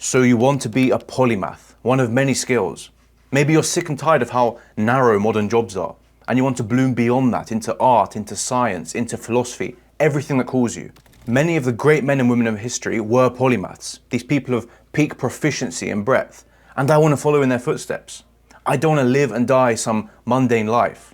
So you want to be a polymath, one of many skills. Maybe you're sick and tired of how narrow modern jobs are, and you want to bloom beyond that into art, into science, into philosophy, everything that calls you. Many of the great men and women of history were polymaths, these people of peak proficiency and breadth, and I want to follow in their footsteps. I don't want to live and die some mundane life.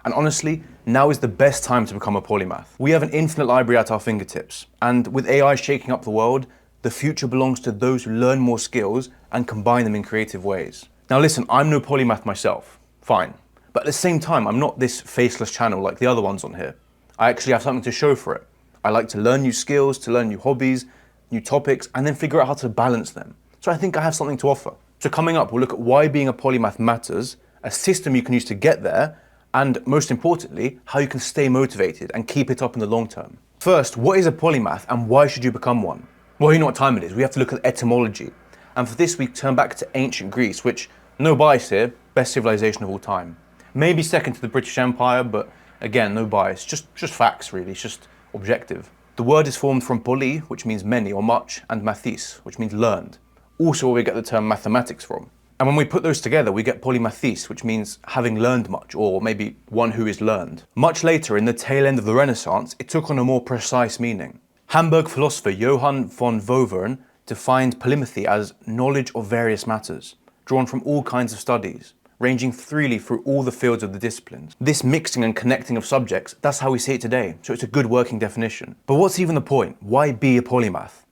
And honestly, now is the best time to become a polymath. We have an infinite library at our fingertips, and with AI shaking up the world, the future belongs to those who learn more skills and combine them in creative ways. Now listen, I'm no polymath myself, fine. But at the same time, I'm not this faceless channel like the other ones on here. I actually have something to show for it. I like to learn new skills, to learn new hobbies, new topics, and then figure out how to balance them. So I think I have something to offer. So coming up, we'll look at why being a polymath matters, a system you can use to get there, and most importantly, how you can stay motivated and keep it up in the long term. First, what is a polymath and why should you become one? Well, you know what time it is. We have to look at etymology. And for this, we turn back to ancient Greece, which, no bias here, best civilization of all time. Maybe second to the British Empire, but again, no bias. Just facts, really. It's just objective. The word is formed from poly, which means many or much, and mathis, which means learned. Also where we get the term mathematics from. And when we put those together, we get polymathis, which means having learned much, or maybe one who is learned. Much later, in the tail end of the Renaissance, it took on a more precise meaning. Hamburg philosopher Johann von Wovern defined polymathy as knowledge of various matters, drawn from all kinds of studies, ranging freely through all the fields of the disciplines. This mixing and connecting of subjects, that's how we see it today, so it's a good working definition. But what's even the point? Why be a polymath?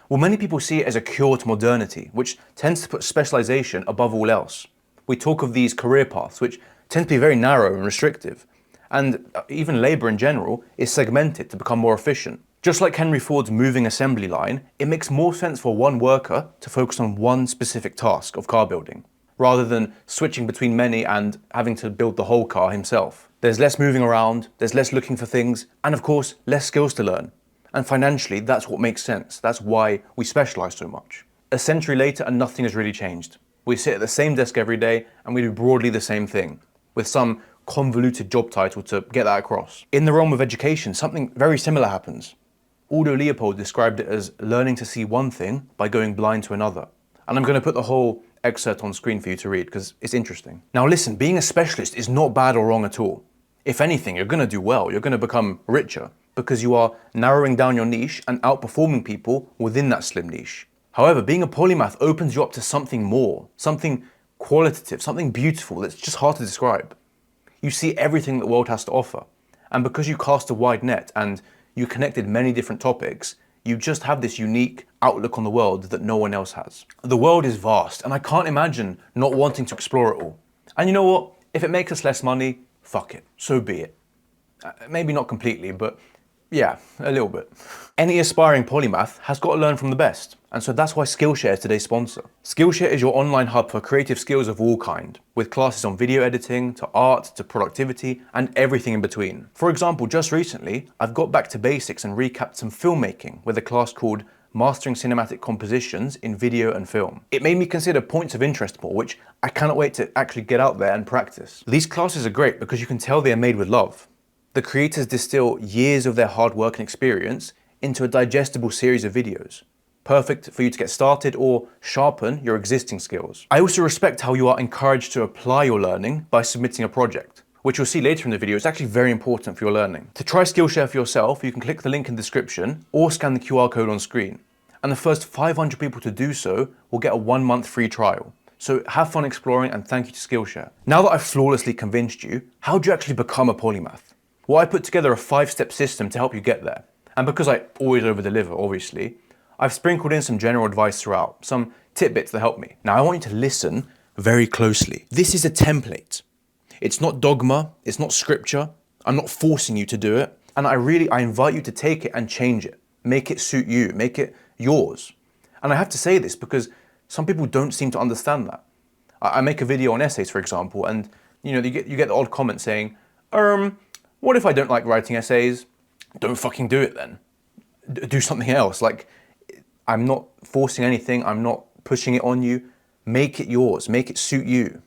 Well, many people see it as a cure to modernity, which tends to put specialization above all else. We talk of these career paths, which tend to be very narrow and restrictive, and even labor in general is segmented to become more efficient. Just like Henry Ford's moving assembly line, it makes more sense for one worker to focus on one specific task of car building, rather than switching between many and having to build the whole car himself. There's less moving around, there's less looking for things, and of course, less skills to learn. And financially, that's what makes sense. That's why we specialize so much. A century later and nothing has really changed. We sit at the same desk every day and we do broadly the same thing, with some convoluted job title to get that across. In the realm of education, something very similar happens. Aldo Leopold described it as learning to see one thing by going blind to another. And I'm going to put the whole excerpt on screen for you to read because it's interesting. Now listen, being a specialist is not bad or wrong at all. If anything, you're going to do well. You're going to become richer because you are narrowing down your niche and outperforming people within that slim niche. However, being a polymath opens you up to something more, something qualitative, something beautiful that's just hard to describe. You see everything the world has to offer. And because you cast a wide net and you connected many different topics, you just have this unique outlook on the world that no one else has. The world is vast, and I can't imagine not wanting to explore it all. And you know what? If it makes us less money, fuck it, so be it. Maybe not completely, but yeah, a little bit. Any aspiring polymath has got to learn from the best, and so that's why Skillshare is today's sponsor. Skillshare is your online hub for creative skills of all kind, with classes on video editing, to art, to productivity, and everything in between. For example, just recently, I've got back to basics and recapped some filmmaking with a class called Mastering Cinematic Compositions in Video and Film. It made me consider points of interest more, which I cannot wait to actually get out there and practice. These classes are great because you can tell they are made with love. The creators distill years of their hard work and experience into a digestible series of videos, perfect for you to get started or sharpen your existing skills. I also respect how you are encouraged to apply your learning by submitting a project, which you'll see later in the video is actually very important for your learning. To try Skillshare for yourself, you can click the link in the description or scan the QR code on screen. And the first 500 people to do so will get a 1-month free trial. So have fun exploring and thank you to Skillshare. Now that I've flawlessly convinced you, how do you actually become a polymath? Well, I put together a 5-step system to help you get there. And because I always over-deliver, obviously, I've sprinkled in some general advice throughout, some tidbits that help me. Now, I want you to listen very closely. This is a template. It's not dogma, it's not scripture. I'm not forcing you to do it. And I invite you to take it and change it. Make it suit you, make it yours. And I have to say this because some people don't seem to understand that. I make a video on essays, for example, and you get the odd comment saying, what if I don't like writing essays? Don't fucking do it then. Do something else. Like, I'm not forcing anything. I'm not pushing it on you. Make it yours. Make it suit you.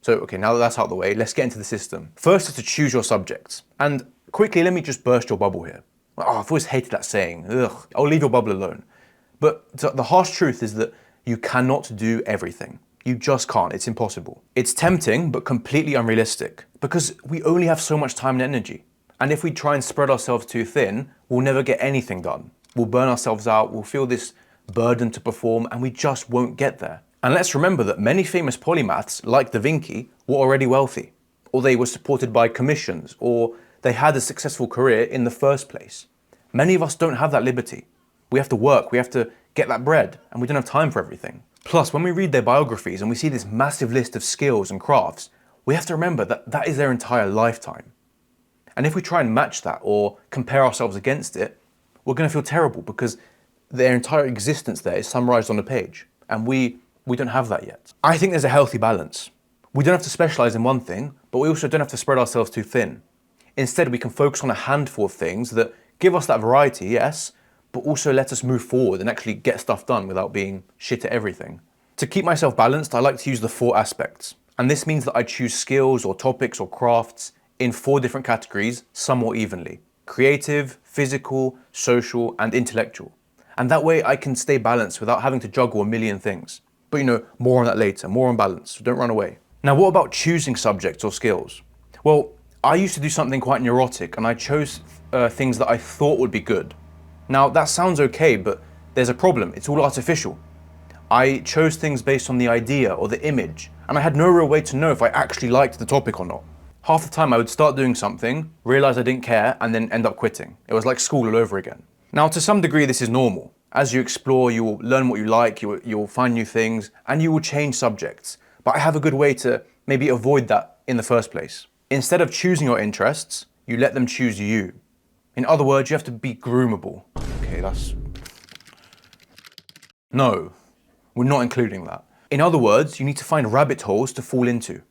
So, okay, now that that's out of the way, let's get into the system. First is to choose your subjects. And quickly, let me just burst your bubble here. Oh, I've always hated that saying. Ugh, I'll leave your bubble alone. But the harsh truth is that You cannot do everything. You just can't, it's impossible. It's tempting, but completely unrealistic, because we only have so much time and energy. And if we try and spread ourselves too thin, we'll never get anything done. We'll burn ourselves out, we'll feel this burden to perform, and we just won't get there. And let's remember that many famous polymaths, like Da Vinci, were already wealthy, or they were supported by commissions, or they had a successful career in the first place. Many of us don't have that liberty. We have to work, we have to get that bread, and we don't have time for everything. Plus, when we read their biographies and we see this massive list of skills and crafts, we have to remember that that is their entire lifetime. And if we try and match that or compare ourselves against it, we're going to feel terrible because their entire existence there is summarized on a page, and we don't have that yet. I think there's a healthy balance. We don't have to specialize in one thing, but we also don't have to spread ourselves too thin. Instead, we can focus on a handful of things that give us that variety, yes, but also let us move forward and actually get stuff done without being shit at everything. To keep myself balanced, I like to use the 4 aspects. And this means that I choose skills or topics or crafts in 4 different categories, somewhat evenly. Creative, physical, social, and intellectual. And that way I can stay balanced without having to juggle a million things. But more on that later, more on balance, so don't run away. Now, what about choosing subjects or skills? Well, I used to do something quite neurotic, and I chose things that I thought would be good. Now, that sounds okay, but there's a problem. It's all artificial. I chose things based on the idea or the image, and I had no real way to know if I actually liked the topic or not. Half the time I would start doing something, realize I didn't care, and then end up quitting. It was like school all over again. Now, to some degree, this is normal. As you explore, you will learn what you like, you'll find new things, and you will change subjects. But I have a good way to maybe avoid that in the first place. Instead of choosing your interests, you let them choose you. In other words, you have to be groomable. Okay, No, we're not including that. In other words, you need to find rabbit holes to fall into.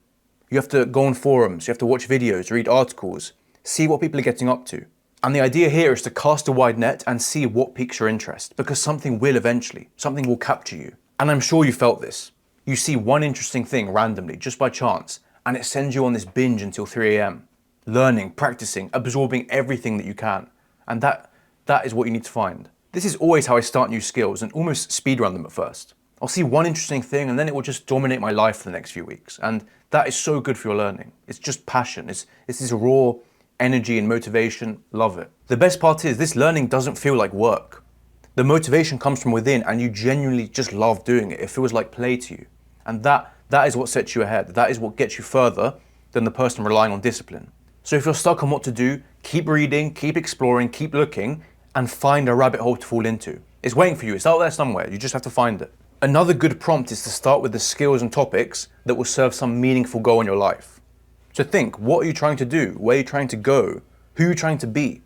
You have to go on forums, you have to watch videos, read articles, see what people are getting up to. And the idea here is to cast a wide net and see what piques your interest, because something will eventually, something will capture you. And I'm sure you felt this. You see one interesting thing randomly, just by chance, and it sends you on this binge until 3 a.m. Learning, practicing, absorbing everything that you can. And that is what you need to find. This is always how I start new skills and almost speedrun them at first. I'll see one interesting thing and then it will just dominate my life for the next few weeks. And that is so good for your learning. It's just passion. It's this raw energy and motivation. Love it. The best part is this learning doesn't feel like work. The motivation comes from within and you genuinely just love doing it. It feels like play to you. And that is what sets you ahead. That is what gets you further than the person relying on discipline. So if you're stuck on what to do, keep reading, keep exploring, keep looking, and find a rabbit hole to fall into. It's waiting for you. It's out there somewhere. You just have to find it. Another good prompt is to start with the skills and topics that will serve some meaningful goal in your life. So think, what are you trying to do? Where are you trying to go? Who are you trying to be?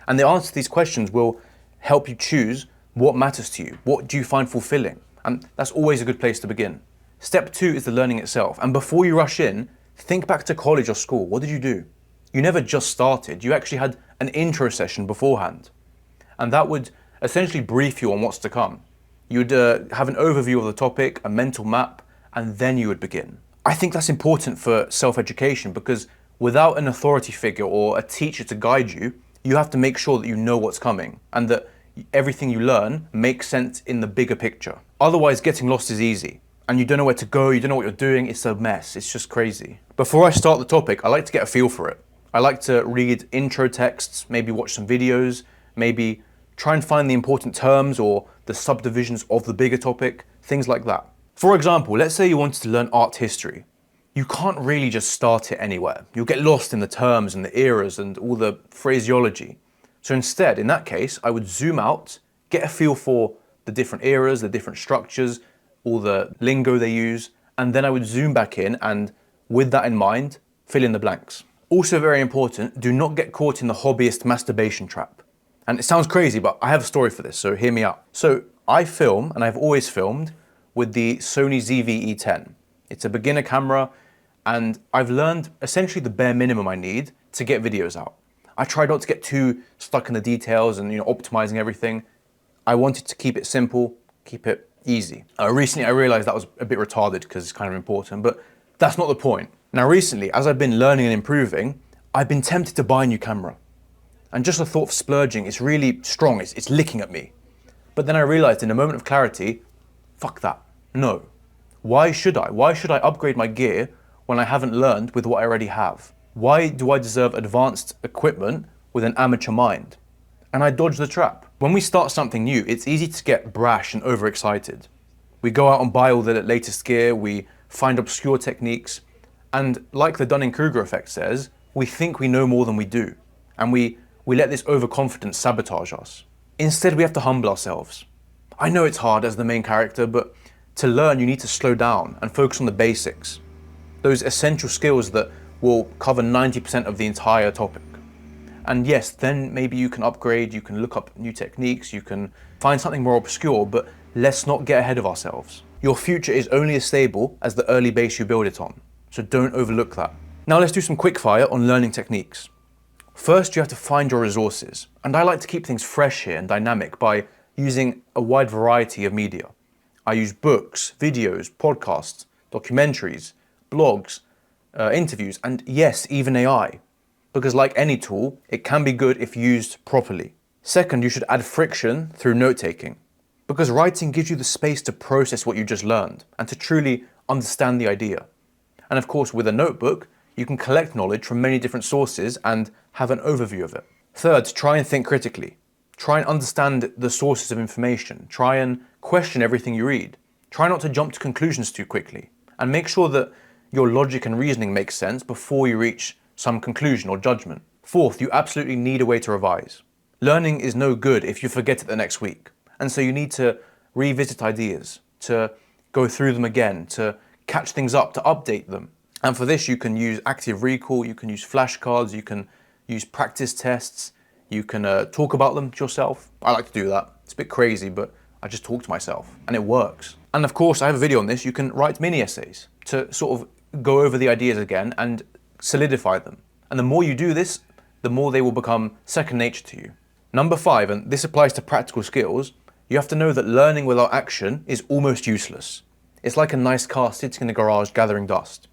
And the answer to these questions will help you choose what matters to you. What do you find fulfilling? And that's always a good place to begin. Step 2 is the learning itself. And before you rush in, think back to college or school. What did you do? You never just started. You actually had an intro session beforehand. And that would essentially brief you on what's to come. You'd have an overview of the topic, a mental map, and then you would begin. I think that's important for self-education because without an authority figure or a teacher to guide you, you have to make sure that you know what's coming and that everything you learn makes sense in the bigger picture. Otherwise, getting lost is easy and you don't know where to go, you don't know what you're doing, it's a mess, it's just crazy. Before I start the topic, I like to get a feel for it. I like to read intro texts, maybe watch some videos, maybe try and find the important terms or the subdivisions of the bigger topic, things like that. For example, let's say you wanted to learn art history. You can't really just start it anywhere. You'll get lost in the terms and the eras and all the phraseology. So instead, in that case, I would zoom out, get a feel for the different eras, the different structures, all the lingo they use, and then I would zoom back in and, with that in mind, fill in the blanks. Also very important, do not get caught in the hobbyist masturbation trap. And it sounds crazy, but I have a story for this, so hear me out. So I film, and I've always filmed, with the Sony ZV-E10. It's a beginner camera, and I've learned essentially the bare minimum I need to get videos out. I tried not to get too stuck in the details and optimizing everything. I wanted to keep it simple, keep it easy. Recently I realized that was a bit retarded because it's kind of important, but that's not the point. Now recently, as I've been learning and improving, I've been tempted to buy a new camera. And just the thought of splurging is really strong, it's licking at me. But then I realized in a moment of clarity, fuck that. No. Why should I? Why should I upgrade my gear when I haven't learned with what I already have? Why do I deserve advanced equipment with an amateur mind? And I dodge the trap. When we start something new, it's easy to get brash and overexcited. We go out and buy all the latest gear, we find obscure techniques, and like the Dunning-Kruger effect says, we think we know more than we do, and we let this overconfidence sabotage us. Instead, we have to humble ourselves. I know it's hard as the main character, but to learn, you need to slow down and focus on the basics. Those essential skills that will cover 90% of the entire topic. And yes, then maybe you can upgrade, you can look up new techniques, you can find something more obscure, but let's not get ahead of ourselves. Your future is only as stable as the early base you build it on, so don't overlook that. Now let's do some quick fire on learning techniques. First, you have to find your resources, and I like to keep things fresh here and dynamic by using a wide variety of media. I use books, videos, podcasts, documentaries, blogs, interviews, and yes, even AI. Because like any tool, it can be good if used properly. Second, you should add friction through note-taking. Because writing gives you the space to process what you just learned and to truly understand the idea. And of course, with a notebook, you can collect knowledge from many different sources and have an overview of it. Third, try and think critically. Try and understand the sources of information. Try and question everything you read. Try not to jump to conclusions too quickly. And make sure that your logic and reasoning makes sense before you reach some conclusion or judgment. Fourth, you absolutely need a way to revise. Learning is no good if you forget it the next week. And so you need to revisit ideas, to go through them again, to catch things up, to update them. And for this, you can use active recall, you can use flashcards, you can use practice tests, you can talk about them to yourself. I like to do that. It's a bit crazy, but I just talk to myself and it works. And of course, I have a video on this. You can write mini essays to sort of go over the ideas again and solidify them. And the more you do this, the more they will become second nature to you. Number 5, and this applies to practical skills, you have to know that learning without action is almost useless. It's like a nice car sitting in the garage gathering dust.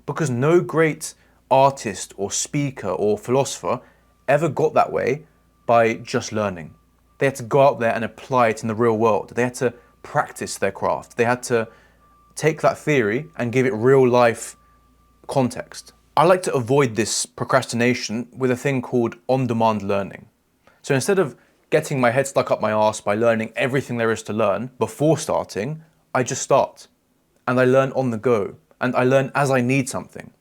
Because no great artist or speaker or philosopher ever got that way by just learning. They had to go out there and apply it in the real world. They had to practice their craft. They had to take that theory and give it real life context. I like to avoid this procrastination with a thing called on-demand learning. So instead of getting my head stuck up my arse by learning everything there is to learn before starting, I just start. And I learn on the go. And I learn as I need something.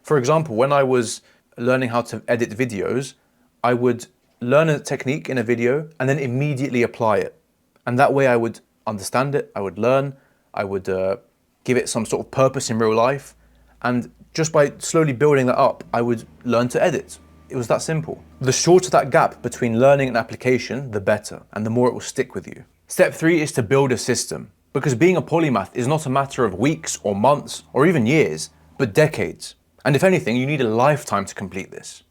For example, when I was learning how to edit videos, I would learn a technique in a video and then immediately apply it. And that way I would understand it, I would learn, I would give it some sort of purpose in real life. And just by slowly building that up, I would learn to edit. It was that simple. The shorter that gap between learning and application, the better, and the more it will stick with you. Step 3 is to build a system. Because being a polymath is not a matter of weeks or months or even years, but decades. And if anything, you need a lifetime to complete this.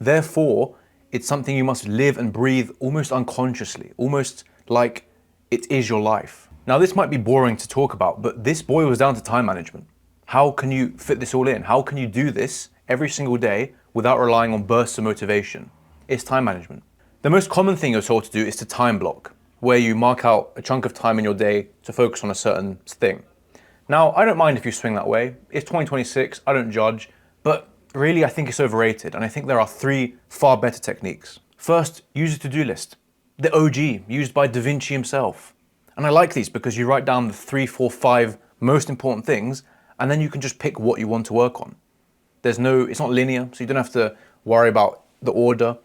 Therefore, it's something you must live and breathe almost unconsciously, almost like it is your life. Now, this might be boring to talk about, but this boils down to time management. How can you fit this all in? How can you do this every single day without relying on bursts of motivation? It's time management. The most common thing you're told to do is to time block, where you mark out a chunk of time in your day to focus on a certain thing. Now, I don't mind if you swing that way. It's 2026, I don't judge, but really I think it's overrated, and I think there are 3 far better techniques. First, use a to-do list. The OG, used by Da Vinci himself. And I like these because you write down the 3, 4, 5 most important things, and then you can just pick what you want to work on. It's not linear, so you don't have to worry about the order.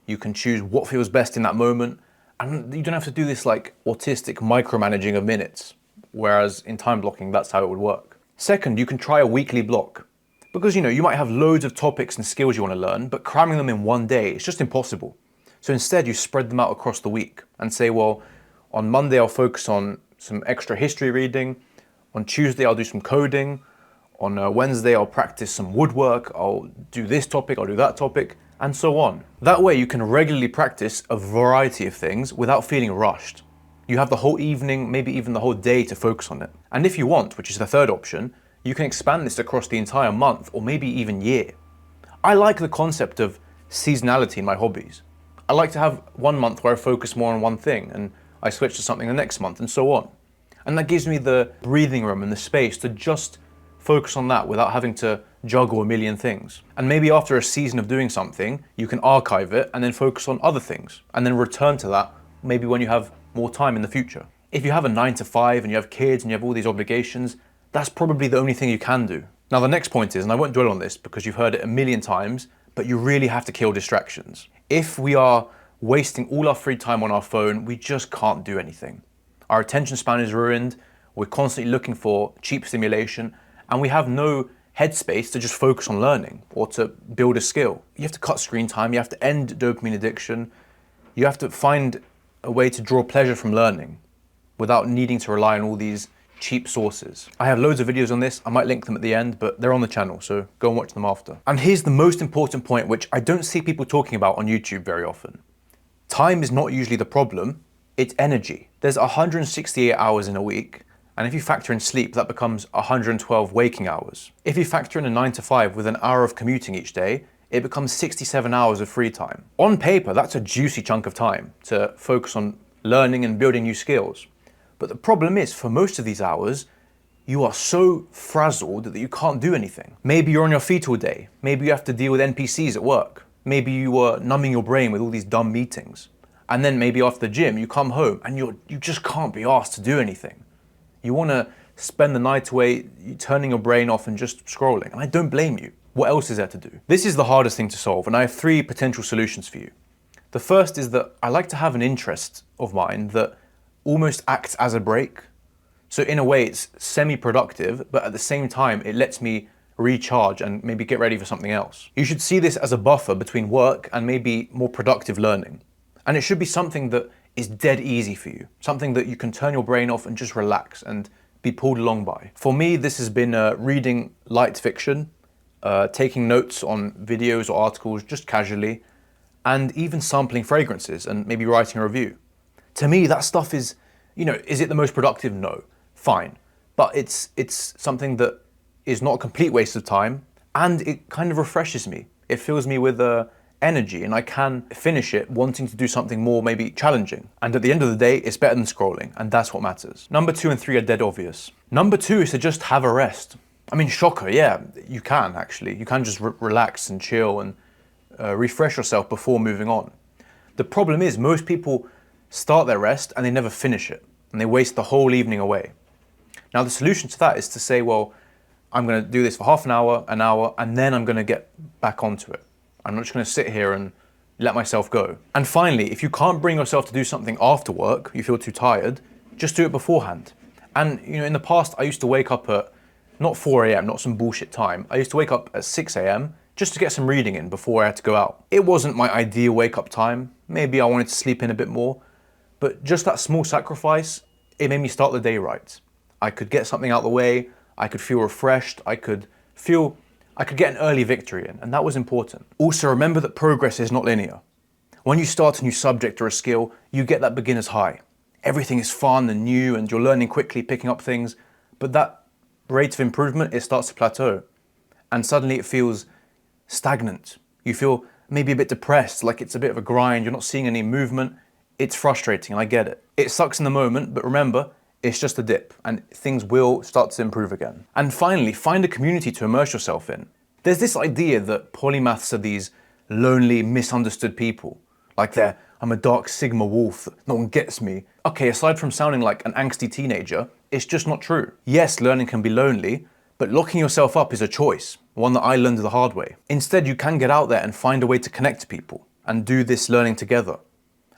You can choose what feels best in that moment. And you don't have to do this like autistic micromanaging of minutes, whereas in time blocking, that's how it would work. Second, you can try a weekly block. Because you might have loads of topics and skills you want to learn, but cramming them in one day, it's just impossible. So instead you spread them out across the week and say, well, on Monday I'll focus on some extra history reading, on Tuesday I'll do some coding, on Wednesday I'll practice some woodwork, I'll do this topic, I'll do that topic, and so on. That way you can regularly practice a variety of things without feeling rushed. You have the whole evening, maybe even the whole day to focus on it. And if you want, which is the third option, you can expand this across the entire month or maybe even year. I like the concept of seasonality in my hobbies. I like to have one month where I focus more on one thing and I switch to something the next month and so on. And that gives me the breathing room and the space to just focus on that without having to juggle a million things. And maybe after a season of doing something, you can archive it and then focus on other things and then return to that maybe when you have more time in the future. If you have a 9 to 5 and you have kids and you have all these obligations, that's probably the only thing you can do. Now the next point is, and I won't dwell on this because you've heard it a million times, but you really have to kill distractions. If we are wasting all our free time on our phone, we just can't do anything. Our attention span is ruined, we're constantly looking for cheap stimulation, and we have no headspace to just focus on learning or to build a skill. You have to cut screen time, you have to end dopamine addiction, you have to find a way to draw pleasure from learning without needing to rely on all these cheap sources. I have loads of videos on this, I might link them at the end, but they're on the channel, so go and watch them after. And here's the most important point, which I don't see people talking about on YouTube very often. Time is not usually the problem, it's energy. There's 168 hours in a week, and if you factor in sleep, that becomes 112 waking hours. If you factor in a 9 to 5 with an hour of commuting each day, it becomes 67 hours of free time. On paper, that's a juicy chunk of time to focus on learning and building new skills. But the problem is, for most of these hours, you are so frazzled that you can't do anything. Maybe you're on your feet all day. Maybe you have to deal with NPCs at work. Maybe you are numbing your brain with all these dumb meetings. And then maybe after the gym, you come home and you just can't be asked to do anything. You want to spend the night away turning your brain off and just scrolling. And I don't blame you. What else is there to do? This is the hardest thing to solve, and I have 3 potential solutions for you. The first is that I like to have an interest of mine that almost acts as a break. So in a way it's semi-productive, but at the same time it lets me recharge and maybe get ready for something else. You should see this as a buffer between work and maybe more productive learning. And it should be something that is dead easy for you, something that you can turn your brain off and just relax and be pulled along by. For me, this has been reading light fiction, taking notes on videos or articles just casually, and even sampling fragrances and maybe writing a review. To me, that stuff is, is it the most productive? No, fine. But it's something that is not a complete waste of time, and it kind of refreshes me. It fills me with energy, and I can finish it wanting to do something more maybe challenging. And at the end of the day, it's better than scrolling, and that's what matters. Number 2 and 3 are dead obvious. Number 2 is to just have a rest. I mean, shocker, yeah, you can actually. You can just relax and chill and refresh yourself before moving on. The problem is most people start their rest and they never finish it, and they waste the whole evening away. Now the solution to that is to say, well, I'm going to do this for half an hour, and then I'm going to get back onto it. I'm not just going to sit here and let myself go. And finally, if you can't bring yourself to do something after work, you feel too tired, just do it beforehand. And in the past, I used to wake up at not 4 a.m., not some bullshit time. I used to wake up at 6 a.m. just to get some reading in before I had to go out. It wasn't my ideal wake up time. Maybe I wanted to sleep in a bit more, but just that small sacrifice, it made me start the day right. I could get something out of the way, I could feel refreshed, I could get an early victory in, and that was important. Also, remember that progress is not linear. When you start a new subject or a skill, you get that beginner's high. Everything is fun and new, and you're learning quickly, picking up things, but that rate of improvement, it starts to plateau, and suddenly it feels stagnant. You feel maybe a bit depressed, like it's a bit of a grind, you're not seeing any movement. It's frustrating, and I get it. It sucks in the moment, but remember, it's just a dip, and things will start to improve again. And finally, find a community to immerse yourself in. There's this idea that polymaths are these lonely, misunderstood people. Like I'm a dark Sigma wolf, no one gets me. Okay, aside from sounding like an angsty teenager, it's just not true. Yes, learning can be lonely, but locking yourself up is a choice, one that I learned the hard way. Instead, you can get out there and find a way to connect to people and do this learning together.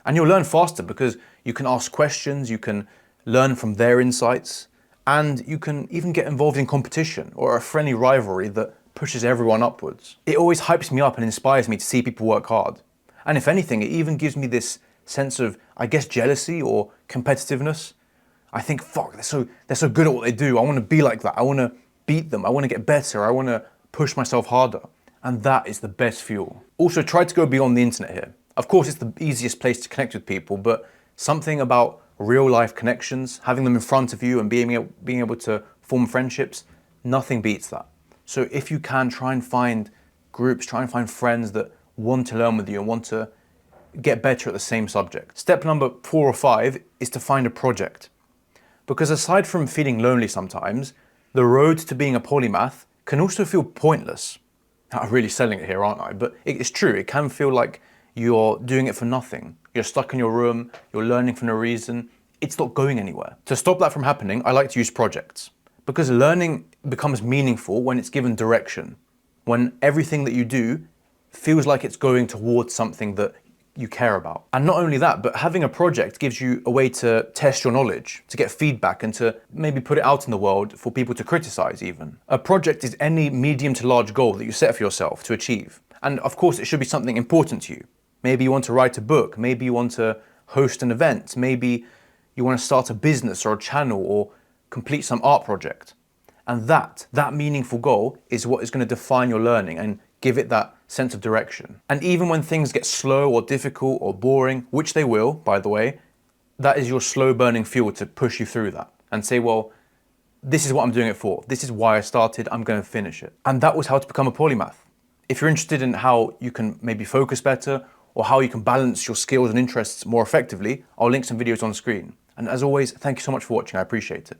And you'll learn faster because you can ask questions, you can learn from their insights, and you can even get involved in competition or a friendly rivalry that pushes everyone upwards. It always hypes me up and inspires me to see people work hard. And if anything, it even gives me this sense of, I guess, jealousy or competitiveness. I think, fuck, they're so good at what they do. I want to be like that. I want to beat them. I want to get better. I want to push myself harder. And that is the best fuel. Also, try to go beyond the internet here. Of course, it's the easiest place to connect with people, but something about real life connections, having them in front of you and being able to form friendships, nothing beats that. So if you can, try and find groups, try and find friends that want to learn with you and want to get better at the same subject. Step number 4 or 5 is to find a project. Because aside from feeling lonely sometimes, the road to being a polymath can also feel pointless. I'm really selling it here, aren't I? But it's true, it can feel like you're doing it for nothing. You're stuck in your room, you're learning for no reason, it's not going anywhere. To stop that from happening, I like to use projects. Because learning becomes meaningful when it's given direction. When everything that you do feels like it's going towards something that you care about. And not only that, but having a project gives you a way to test your knowledge, to get feedback and to maybe put it out in the world for people to criticize even. A project is any medium to large goal that you set for yourself to achieve. And of course it should be something important to you. Maybe you want to write a book, maybe you want to host an event, maybe you want to start a business or a channel or complete some art project. And that meaningful goal is what is going to define your learning and give it that sense of direction. And even when things get slow or difficult or boring, which they will, by the way, that is your slow burning fuel to push you through that and say, well, this is what I'm doing it for. This is why I started, I'm going to finish it. And that was how to become a polymath. If you're interested in how you can maybe focus better or how you can balance your skills and interests more effectively, I'll link some videos on the screen. And as always, thank you so much for watching, I appreciate it.